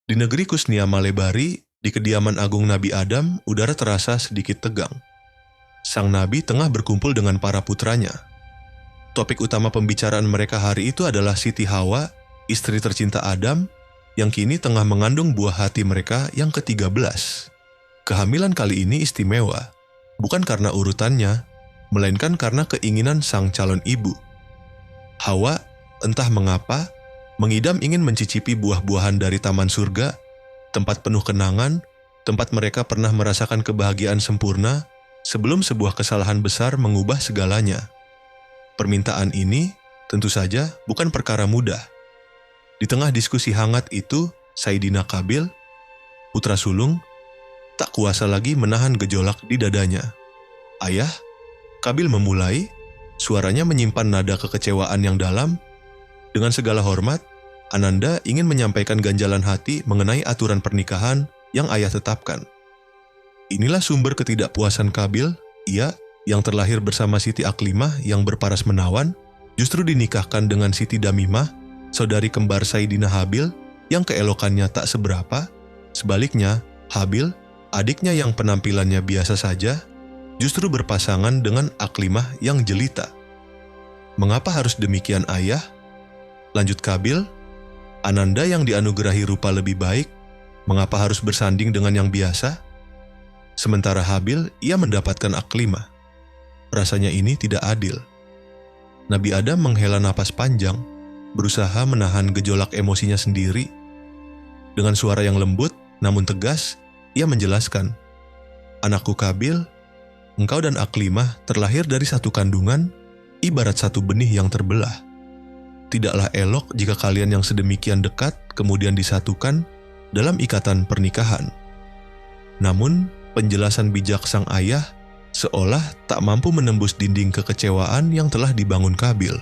Di negeri Kusnia Malebari, di kediaman agung Nabi Adam, udara terasa sedikit tegang. Sang Nabi tengah berkumpul dengan para putranya. Topik utama pembicaraan mereka hari itu adalah Siti Hawa, istri tercinta Adam, yang kini tengah mengandung buah hati mereka yang ke-13. Kehamilan kali ini istimewa, bukan karena urutannya, melainkan karena keinginan sang calon ibu. Hawa, entah mengapa, mengidam ingin mencicipi buah-buahan dari taman surga, tempat penuh kenangan, tempat mereka pernah merasakan kebahagiaan sempurna, sebelum sebuah kesalahan besar mengubah segalanya. Permintaan ini tentu saja bukan perkara mudah. Di tengah diskusi hangat itu, Sayyidina Qabil, putra sulung, tak kuasa lagi menahan gejolak di dadanya. "Ayah," Qabil memulai, suaranya menyimpan nada kekecewaan yang dalam. Dengan segala hormat, Ananda ingin menyampaikan ganjalan hati mengenai aturan pernikahan yang ayah tetapkan. Inilah sumber ketidakpuasan Qabil, ia yang terlahir bersama Siti Aklimah yang berparas menawan, justru dinikahkan dengan Siti Damimah, saudari kembar Sayyidina Habil yang keelokannya tak seberapa. Sebaliknya, Habil, adiknya yang penampilannya biasa saja, justru berpasangan dengan Aklimah yang jelita. "Mengapa harus demikian, ayah?" lanjut Qabil. "Ananda yang dianugerahi rupa lebih baik, mengapa harus bersanding dengan yang biasa? Sementara Habil, ia mendapatkan Aklimah. Rasanya ini tidak adil." Nabi Adam menghela napas panjang, berusaha menahan gejolak emosinya sendiri. Dengan suara yang lembut namun tegas, ia menjelaskan, "Anakku Qabil, engkau dan Aklimah terlahir dari satu kandungan, ibarat satu benih yang terbelah. Tidaklah elok jika kalian yang sedemikian dekat kemudian disatukan dalam ikatan pernikahan." Namun, penjelasan bijak sang ayah seolah tak mampu menembus dinding kekecewaan yang telah dibangun Qabil.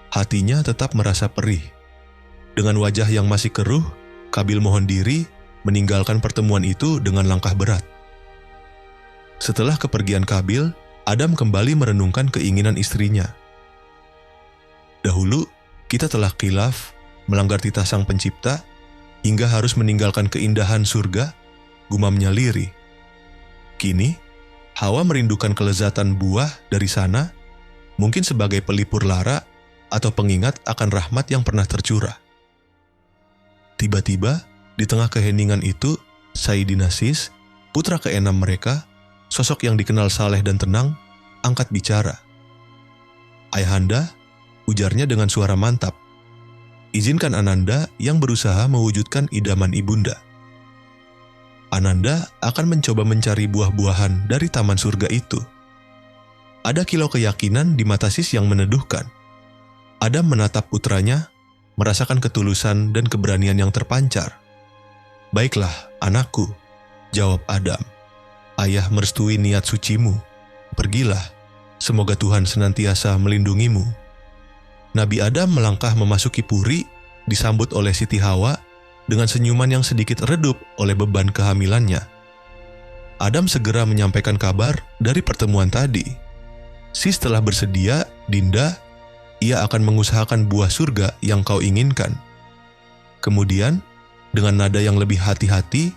Hatinya tetap merasa perih. Dengan wajah yang masih keruh, Qabil mohon diri meninggalkan pertemuan itu dengan langkah berat. Setelah kepergian Qabil, Adam kembali merenungkan keinginan istrinya. "Dahulu, kita telah khilaf, melanggar titah Sang Pencipta, hingga harus meninggalkan keindahan surga," gumamnya lirih. Kini, Hawa merindukan kelezatan buah dari sana, mungkin sebagai pelipur lara atau pengingat akan rahmat yang pernah tercurah. Tiba-tiba, di tengah keheningan itu, Sayyidina Sis, putra keenam mereka, sosok yang dikenal saleh dan tenang, angkat bicara. "Ayahanda," ujarnya dengan suara mantap, "izinkan Ananda yang berusaha mewujudkan idaman ibunda. Ananda akan mencoba mencari buah-buahan dari taman surga itu." Ada kilau keyakinan di mata Sis yang meneduhkan. Adam menatap putranya, merasakan ketulusan dan keberanian yang terpancar. "Baiklah, anakku," jawab Adam. "Ayah merestui niat sucimu. Pergilah, semoga Tuhan senantiasa melindungimu." Nabi Adam melangkah memasuki puri, disambut oleh Siti Hawa dengan senyuman yang sedikit redup oleh beban kehamilannya. Adam segera menyampaikan kabar dari pertemuan tadi. "Sis telah bersedia, Dinda. Ia akan mengusahakan buah surga yang kau inginkan." Kemudian, dengan nada yang lebih hati-hati,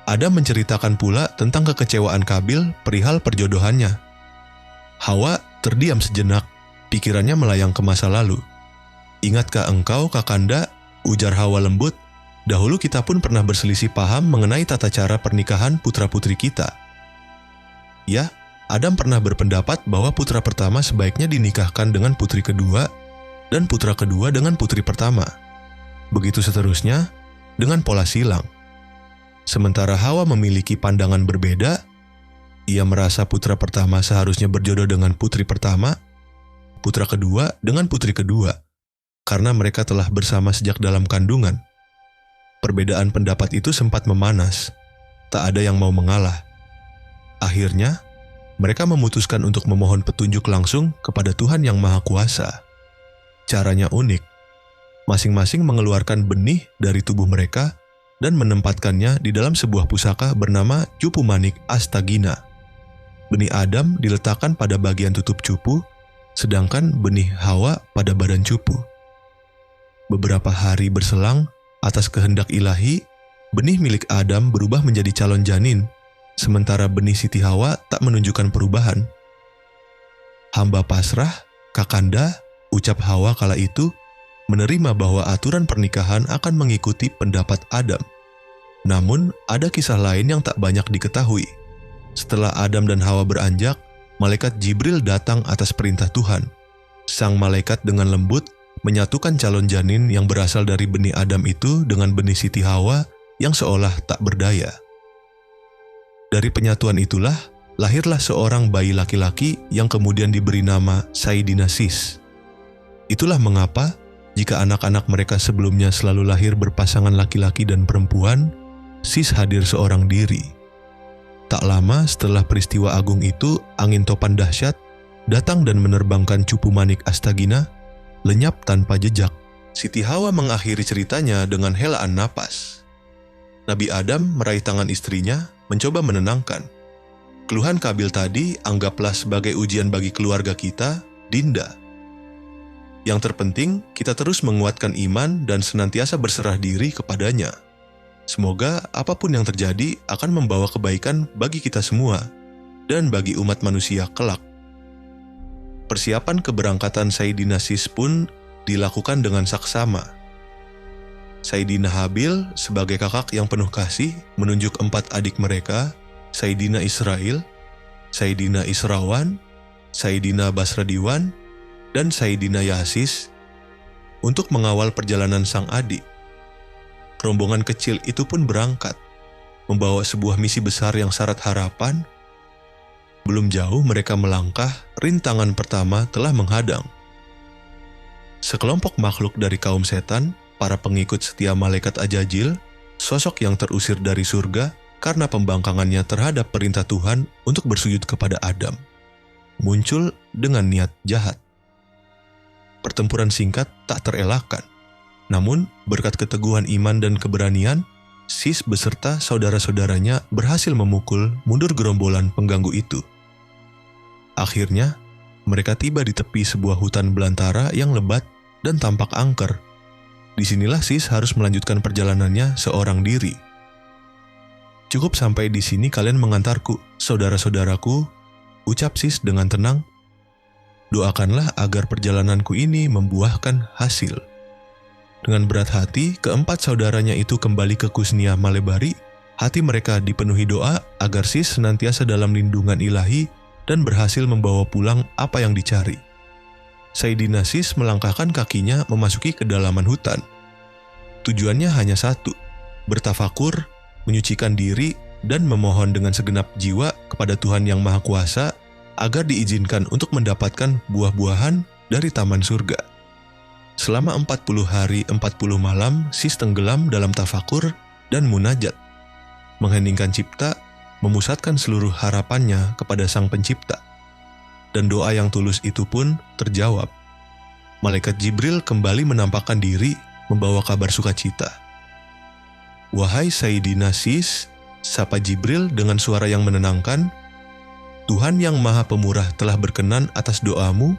Adam menceritakan pula tentang kekecewaan Qabil perihal perjodohannya. Hawa terdiam sejenak, pikirannya melayang ke masa lalu. "Ingatkah engkau, Kakanda?" ujar Hawa lembut. "Dahulu kita pun pernah berselisih paham mengenai tata cara pernikahan putra-putri kita." Ya, Adam pernah berpendapat bahwa putra pertama sebaiknya dinikahkan dengan putri kedua, dan putra kedua dengan putri pertama. Begitu seterusnya, dengan pola silang. Sementara Hawa memiliki pandangan berbeda, ia merasa putra pertama seharusnya berjodoh dengan putri pertama, putra kedua dengan putri kedua, karena mereka telah bersama sejak dalam kandungan. Perbedaan pendapat itu sempat memanas. Tak ada yang mau mengalah. Akhirnya, mereka memutuskan untuk memohon petunjuk langsung kepada Tuhan Yang Maha Kuasa. Caranya unik. Masing-masing mengeluarkan benih dari tubuh mereka dan menempatkannya di dalam sebuah pusaka bernama Cupu Manik Astagina. Benih Adam diletakkan pada bagian tutup cupu, sedangkan benih Hawa pada badan cupu. Beberapa hari berselang, atas kehendak ilahi, benih milik Adam berubah menjadi calon janin, sementara benih Siti Hawa tak menunjukkan perubahan. Hamba pasrah, kakanda, ucap Hawa kala itu, menerima bahwa aturan pernikahan akan mengikuti pendapat Adam. Namun, ada kisah lain yang tak banyak diketahui. Setelah Adam dan Hawa beranjak, malaikat Jibril datang atas perintah Tuhan. Sang malaikat dengan lembut menyatukan calon janin yang berasal dari benih Adam itu dengan benih Siti Hawa yang seolah tak berdaya. Dari penyatuan itulah, lahirlah seorang bayi laki-laki yang kemudian diberi nama Sayyidina Sis. Itulah mengapa, jika anak-anak mereka sebelumnya selalu lahir berpasangan laki-laki dan perempuan, Sis hadir seorang diri. Tak lama setelah peristiwa agung itu, angin topan dahsyat datang dan menerbangkan cupu manik Astagina, lenyap tanpa jejak. Siti Hawa mengakhiri ceritanya dengan helaan napas. Nabi Adam meraih tangan istrinya, mencoba menenangkan. Keluhan Kabil tadi anggaplah sebagai ujian bagi keluarga kita, Dinda. Yang terpenting, kita terus menguatkan iman dan senantiasa berserah diri kepadanya. Semoga apapun yang terjadi akan membawa kebaikan bagi kita semua dan bagi umat manusia kelak. Persiapan keberangkatan Sayyidina Sis pun dilakukan dengan saksama. Sayyidina Habil sebagai kakak yang penuh kasih menunjuk 4 adik mereka, Sayyidina Israel, Sayyidina Israwan, Sayyidina Basradiwan, dan Sayyidina Yasis untuk mengawal perjalanan sang adik. Rombongan kecil itu pun berangkat, membawa sebuah misi besar yang syarat harapan. Belum jauh mereka melangkah, rintangan pertama telah menghadang. Sekelompok makhluk dari kaum setan, para pengikut setia malaikat Ajajil, sosok yang terusir dari surga karena pembangkangannya terhadap perintah Tuhan untuk bersujud kepada Adam, muncul dengan niat jahat. Pertempuran singkat tak terelakkan. Namun, berkat keteguhan iman dan keberanian, Sis beserta saudara-saudaranya berhasil memukul mundur gerombolan pengganggu itu. Akhirnya, mereka tiba di tepi sebuah hutan belantara yang lebat dan tampak angker. Disinilah Sis harus melanjutkan perjalanannya seorang diri. Cukup sampai di sini kalian mengantarku, saudara-saudaraku, ucap Sis dengan tenang. Doakanlah agar perjalananku ini membuahkan hasil. Dengan berat hati, keempat saudaranya itu kembali ke Kusnia Malebari. Hati mereka dipenuhi doa agar Sis senantiasa dalam lindungan ilahi dan berhasil membawa pulang apa yang dicari. Sayyidina Sis melangkahkan kakinya memasuki kedalaman hutan. Tujuannya hanya satu, bertafakur, menyucikan diri, dan memohon dengan segenap jiwa kepada Tuhan Yang Maha Kuasa agar diizinkan untuk mendapatkan buah-buahan dari taman surga. Selama 40 hari 40 malam, Sis tenggelam dalam tafakur dan munajat, mengheningkan cipta, memusatkan seluruh harapannya kepada Sang Pencipta. Dan doa yang tulus itu pun terjawab. Malaikat Jibril kembali menampakkan diri, membawa kabar sukacita. Wahai Sayyidina Sis, sapa Jibril dengan suara yang menenangkan, Tuhan Yang Maha Pemurah telah berkenan atas doamu.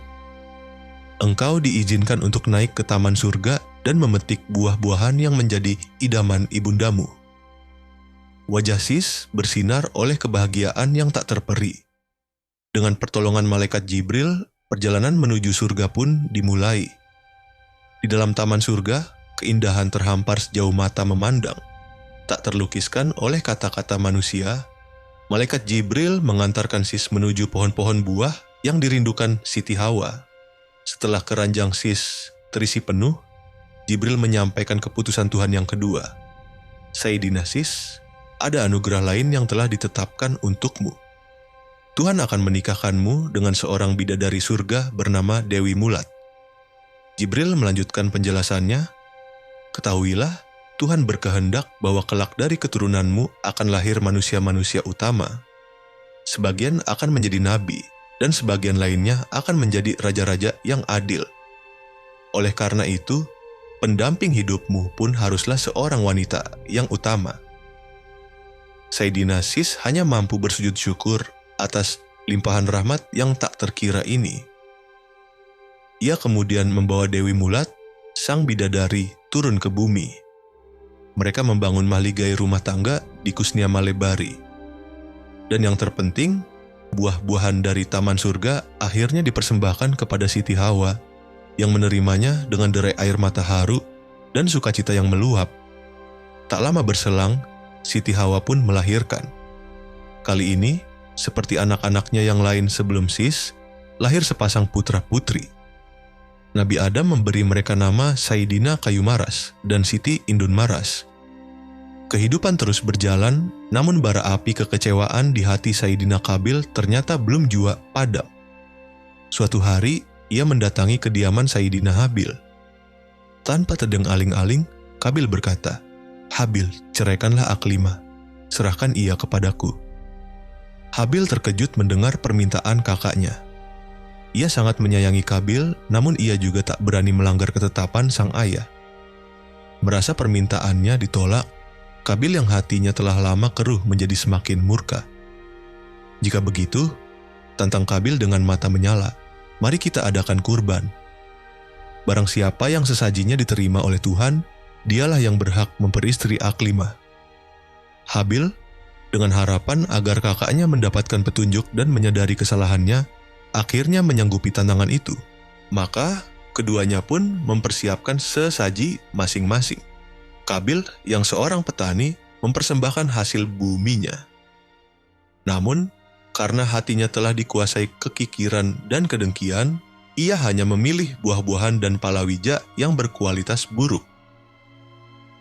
Engkau diizinkan untuk naik ke taman surga dan memetik buah-buahan yang menjadi idaman ibundamu. Wajah Sis bersinar oleh kebahagiaan yang tak terperi. Dengan pertolongan malaikat Jibril, perjalanan menuju surga pun dimulai. Di dalam taman surga, keindahan terhampar sejauh mata memandang. Tak terlukiskan oleh kata-kata manusia, malaikat Jibril mengantarkan Sis menuju pohon-pohon buah yang dirindukan Siti Hawa. Setelah keranjang Sis terisi penuh, Jibril menyampaikan keputusan Tuhan yang kedua. Sayyidina Sis, ada anugerah lain yang telah ditetapkan untukmu. Tuhan akan menikahkanmu dengan seorang bidadari surga bernama Dewi Mulat. Jibril melanjutkan penjelasannya, ketahuilah, Tuhan berkehendak bahwa kelak dari keturunanmu akan lahir manusia-manusia utama. Sebagian akan menjadi nabi, dan sebagian lainnya akan menjadi raja-raja yang adil. Oleh karena itu, pendamping hidupmu pun haruslah seorang wanita yang utama. Sayyidina Sis hanya mampu bersujud syukur atas limpahan rahmat yang tak terkira ini. Ia kemudian membawa Dewi Mulat, sang bidadari, turun ke bumi. mereka membangun mahligai rumah tangga di Kusnia Malebari. Dan yang terpenting, buah-buahan dari taman surga akhirnya dipersembahkan kepada Siti Hawa yang menerimanya dengan derai air mata haru dan sukacita yang meluap. Tak lama berselang, Siti Hawa pun melahirkan. Kali ini, seperti anak-anaknya yang lain sebelum Sis, lahir sepasang putra-putri. Nabi Adam memberi mereka nama Saidina Kayu Maras dan Siti Indun Maras. Kehidupan terus berjalan, namun bara api kekecewaan di hati Saidina Kabil ternyata belum jua padam. Suatu hari, ia mendatangi kediaman Saidina Habil. Tanpa tedeng aling-aling, Kabil berkata, "Habil, ceraikanlah Aklimah, serahkan ia kepadaku." Habil terkejut mendengar permintaan kakaknya. Ia sangat menyayangi Kabil, namun ia juga tak berani melanggar ketetapan sang ayah. Merasa permintaannya ditolak, Kabil yang hatinya telah lama keruh menjadi semakin murka. Jika begitu, tantang Kabil dengan mata menyala, "Mari kita adakan kurban. Barang siapa yang sesajinya diterima oleh Tuhan, dialah yang berhak memperistri Aklimah." Habil, dengan harapan agar kakaknya mendapatkan petunjuk dan menyadari kesalahannya, akhirnya menyanggupi tantangan itu. Maka, keduanya pun mempersiapkan sesaji masing-masing. Kabil yang seorang petani mempersembahkan hasil buminya. Namun, karena hatinya telah dikuasai kekikiran dan kedengkian, ia hanya memilih buah-buahan dan palawija yang berkualitas buruk.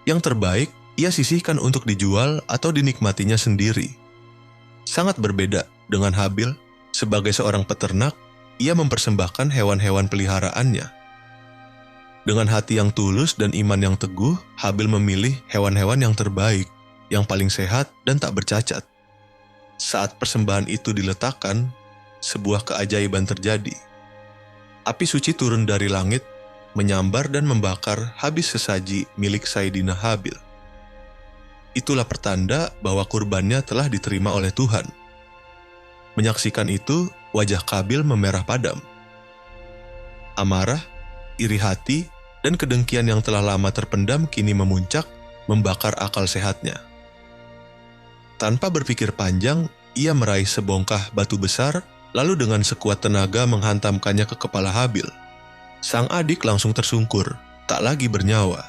Yang terbaik, ia sisihkan untuk dijual atau dinikmatinya sendiri. Sangat berbeda dengan Habil. Sebagai seorang peternak, ia mempersembahkan hewan-hewan peliharaannya. Dengan hati yang tulus dan iman yang teguh, Habil memilih hewan-hewan yang terbaik, yang paling sehat dan tak bercacat. Saat persembahan itu diletakkan, sebuah keajaiban terjadi. Api suci turun dari langit, menyambar dan membakar habis sesaji milik Saidina Habil. Itulah pertanda bahwa kurbannya telah diterima oleh Tuhan. Menyaksikan itu, wajah Kabil memerah padam. Amarah, iri hati, dan kedengkian yang telah lama terpendam kini memuncak, membakar akal sehatnya. Tanpa berpikir panjang, ia meraih sebongkah batu besar, lalu dengan sekuat tenaga menghantamkannya ke kepala Habil. Sang adik langsung tersungkur, tak lagi bernyawa.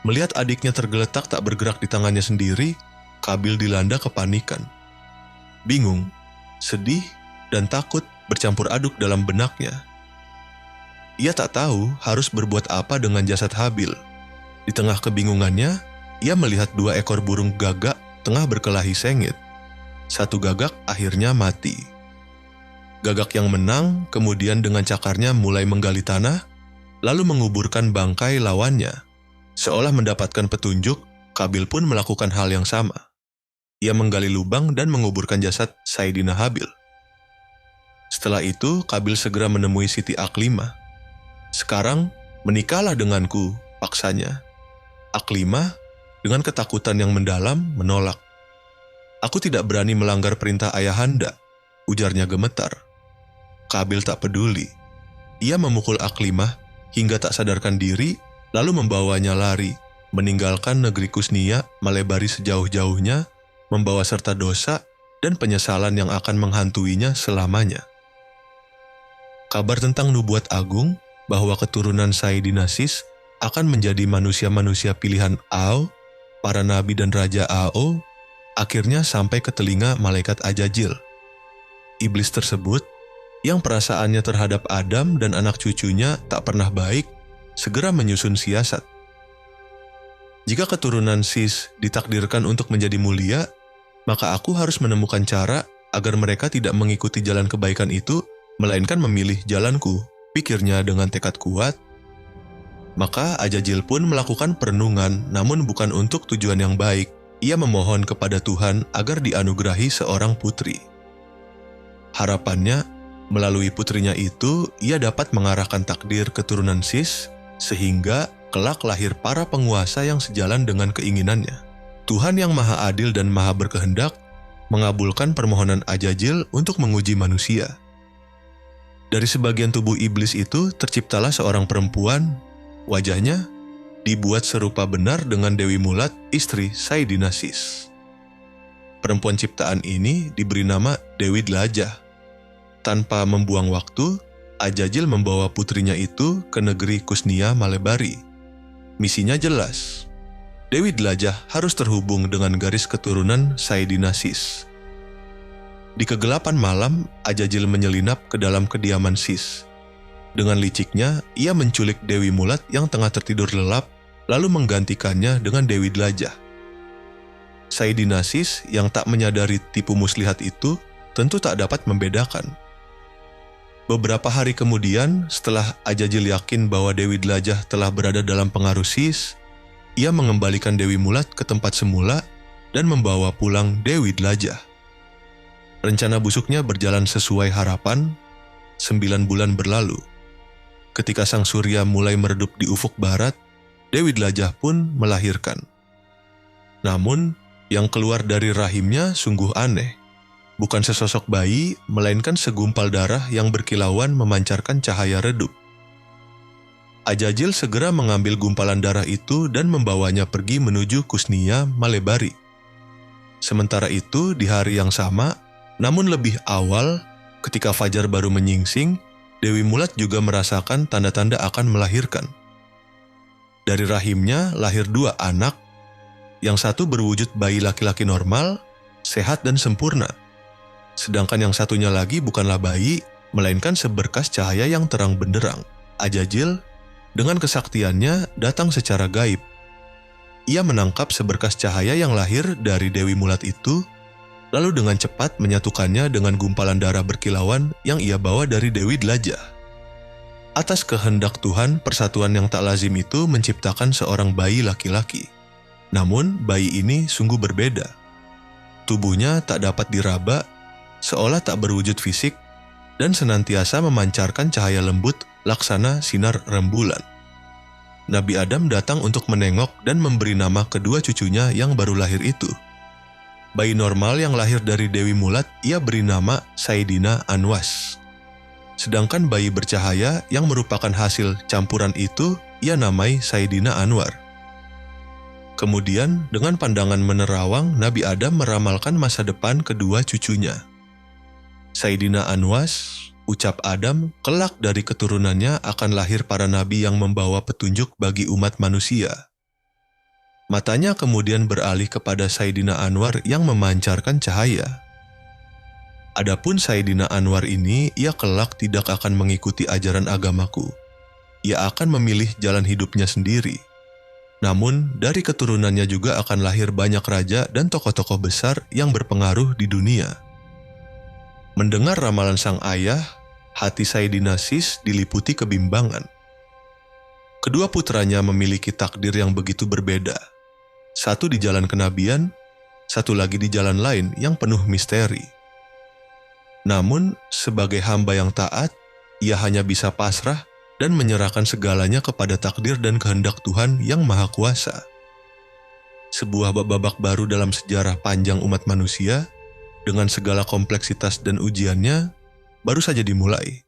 Melihat adiknya tergeletak tak bergerak di tangannya sendiri, Kabil dilanda kepanikan. Bingung, sedih, dan takut bercampur aduk dalam benaknya. Ia tak tahu harus berbuat apa dengan jasad Habil. Di tengah kebingungannya, ia melihat 2 ekor burung gagak tengah berkelahi sengit. Satu gagak akhirnya mati. Gagak yang menang kemudian dengan cakarnya mulai menggali tanah, lalu menguburkan bangkai lawannya. Seolah mendapatkan petunjuk, Kabil pun melakukan hal yang sama. Ia menggali lubang dan menguburkan jasad Saidina Habil. Setelah itu, Kabil segera menemui Siti Aklimah. "Sekarang, menikahlah denganku," paksanya. Aklimah, dengan ketakutan yang mendalam, menolak. "Aku tidak berani melanggar perintah ayahanda," ujarnya gemetar. Kabil tak peduli. Ia memukul Aklimah hingga tak sadarkan diri, lalu membawanya lari, meninggalkan negeri Kusnia Malebari sejauh-jauhnya, membawa serta dosa dan penyesalan yang akan menghantuinya selamanya. Kabar tentang nubuat agung bahwa keturunan Saidina Sis akan menjadi manusia-manusia pilihan Ao, para nabi dan raja Ao, akhirnya sampai ke telinga malaikat Ajajil. Iblis tersebut, yang perasaannya terhadap Adam dan anak cucunya tak pernah baik, segera menyusun siasat. Jika keturunan Sis ditakdirkan untuk menjadi mulia, maka aku harus menemukan cara agar mereka tidak mengikuti jalan kebaikan itu, melainkan memilih jalanku, pikirnya dengan tekad kuat. Maka Ajajil pun melakukan perenungan, namun bukan untuk tujuan yang baik. Ia memohon kepada Tuhan agar dianugerahi seorang putri. Harapannya, melalui putrinya itu, ia dapat mengarahkan takdir keturunan Sis, sehingga kelak lahir para penguasa yang sejalan dengan keinginannya. Tuhan yang maha adil dan maha berkehendak mengabulkan permohonan Ajajil untuk menguji manusia. Dari sebagian tubuh iblis itu terciptalah seorang perempuan, wajahnya dibuat serupa benar dengan Dewi Mulat, istri Sayyidina Sis. Perempuan ciptaan ini diberi nama Dewi Dlajah. Tanpa membuang waktu, Ajajil membawa putrinya itu ke negeri Kusnia Malebari. Misinya jelas. Dewi Dlajah harus terhubung dengan garis keturunan Sayyidina Sis. Di kegelapan malam, Ajajil menyelinap ke dalam kediaman Sis. Dengan liciknya, ia menculik Dewi Mulat yang tengah tertidur lelap, lalu menggantikannya dengan Dewi Dlajah. Sayyidina Sis yang tak menyadari tipu muslihat itu tentu tak dapat membedakan. Beberapa hari kemudian, setelah Ajajil yakin bahwa Dewi Dlajah telah berada dalam pengaruh Sis, ia mengembalikan Dewi Mulat ke tempat semula dan membawa pulang Dewi Dlajah. Rencana busuknya berjalan sesuai harapan. 9 bulan berlalu. Ketika sang surya mulai meredup di ufuk barat, Dewi Dlajah pun melahirkan. Namun, yang keluar dari rahimnya sungguh aneh. Bukan sesosok bayi, melainkan segumpal darah yang berkilauan memancarkan cahaya redup. Ajajil segera mengambil gumpalan darah itu dan membawanya pergi menuju Kusnia Malebari. Sementara itu, di hari yang sama, namun lebih awal, ketika fajar baru menyingsing, Dewi Mulat juga merasakan tanda-tanda akan melahirkan. Dari rahimnya lahir 2 anak, yang satu berwujud bayi laki-laki normal, sehat dan sempurna. Sedangkan yang satunya lagi bukanlah bayi, melainkan seberkas cahaya yang terang benderang. Ajajil, dengan kesaktiannya, datang secara gaib. Ia menangkap seberkas cahaya yang lahir dari Dewi Mulat itu, lalu dengan cepat menyatukannya dengan gumpalan darah berkilauan yang ia bawa dari Dewi Dlajah. Atas kehendak Tuhan, persatuan yang tak lazim itu menciptakan seorang bayi laki-laki. Namun, bayi ini sungguh berbeda. Tubuhnya tak dapat diraba, seolah tak berwujud fisik, dan senantiasa memancarkan cahaya lembut laksana sinar rembulan. Nabi Adam datang untuk menengok dan memberi nama kedua cucunya yang baru lahir itu. Bayi normal yang lahir dari Dewi Mulat ia beri nama Sayyidina Anwas. Sedangkan bayi bercahaya yang merupakan hasil campuran itu ia namai Sayyidina Anwar. Kemudian dengan pandangan menerawang, Nabi Adam meramalkan masa depan kedua cucunya. Sayyidina Anwas, ucap Adam, kelak dari keturunannya akan lahir para nabi yang membawa petunjuk bagi umat manusia. Matanya kemudian beralih kepada Sayyidina Anwar yang memancarkan cahaya. Adapun Sayyidina Anwar ini, ia kelak tidak akan mengikuti ajaran agamaku. Ia akan memilih jalan hidupnya sendiri. Namun, dari keturunannya juga akan lahir banyak raja dan tokoh-tokoh besar yang berpengaruh di dunia. Mendengar ramalan sang ayah, hati Sayyidina Sis diliputi kebimbangan. Kedua putranya memiliki takdir yang begitu berbeda. Satu di jalan kenabian, satu lagi di jalan lain yang penuh misteri. Namun, sebagai hamba yang taat, ia hanya bisa pasrah dan menyerahkan segalanya kepada takdir dan kehendak Tuhan yang Maha Kuasa. Sebuah babak baru dalam sejarah panjang umat manusia, dengan segala kompleksitas dan ujiannya, baru saja dimulai.